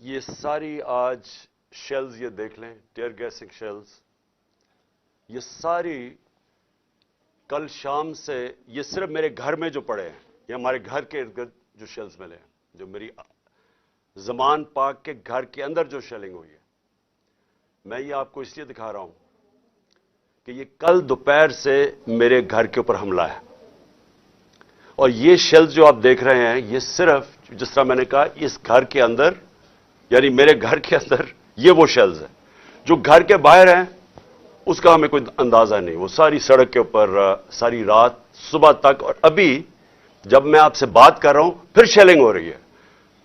یہ ساری آج شیلز یہ دیکھ لیں، ٹیئر گیسنگ شیلز، یہ ساری کل شام سے یہ صرف میرے گھر میں جو پڑے ہیں، یہ ہمارے گھر کے ارد گرد جو شیلز ملے ہیں، جو میری زمان پاک کے گھر کے اندر جو شیلنگ ہوئی ہے، میں یہ آپ کو اس لیے دکھا رہا ہوں کہ یہ کل دوپہر سے میرے گھر کے اوپر حملہ ہے، اور یہ شیلز جو آپ دیکھ رہے ہیں یہ صرف جس طرح میں نے کہا اس گھر کے اندر، یعنی میرے گھر کے اندر یہ وہ شیلز ہیں جو گھر کے باہر ہیں اس کا ہمیں کوئی اندازہ نہیں، وہ ساری سڑک کے اوپر ساری رات صبح تک، اور ابھی جب میں آپ سے بات کر رہا ہوں پھر شیلنگ ہو رہی ہے،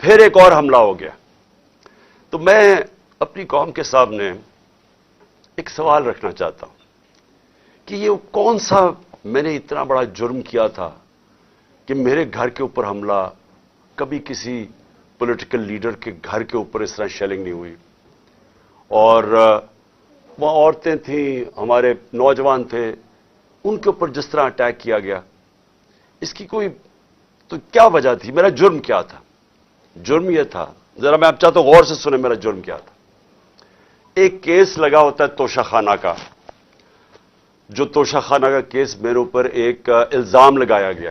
پھر ایک اور حملہ ہو گیا۔ تو میں اپنی قوم کے سامنے ایک سوال رکھنا چاہتا ہوں کہ یہ کون سا میں نے اتنا بڑا جرم کیا تھا کہ میرے گھر کے اوپر حملہ، کبھی کسی پولیٹیکل لیڈر کے گھر کے اوپر اس طرح شیلنگ نہیں ہوئی، اور وہاں عورتیں تھیں، ہمارے نوجوان تھے، ان کے اوپر جس طرح اٹیک کیا گیا، اس کی کوئی تو کیا وجہ تھی؟ میرا جرم کیا تھا؟ جرم یہ تھا، ذرا میں آپ چاہتا ہوں غور سے سنیں میرا جرم کیا تھا۔ ایک کیس لگا ہوتا ہے توشہ خانہ کا، جو توشہ خانہ کا کیس میرے اوپر ایک الزام لگایا گیا،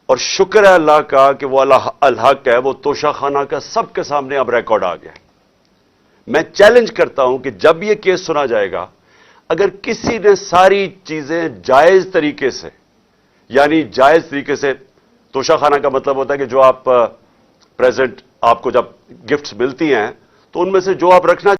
اور شکر ہے اللہ کا کہ وہ الحق ہے، وہ توشہ خانہ کا سب کے سامنے اب ریکارڈ آ گیا۔ میں چیلنج کرتا ہوں کہ جب یہ کیس سنا جائے گا، اگر کسی نے ساری چیزیں جائز طریقے سے، یعنی جائز طریقے سے، توشہ خانہ کا مطلب ہوتا ہے کہ جو آپ پریزنٹ، آپ کو جب گفٹس ملتی ہیں تو ان میں سے جو آپ رکھنا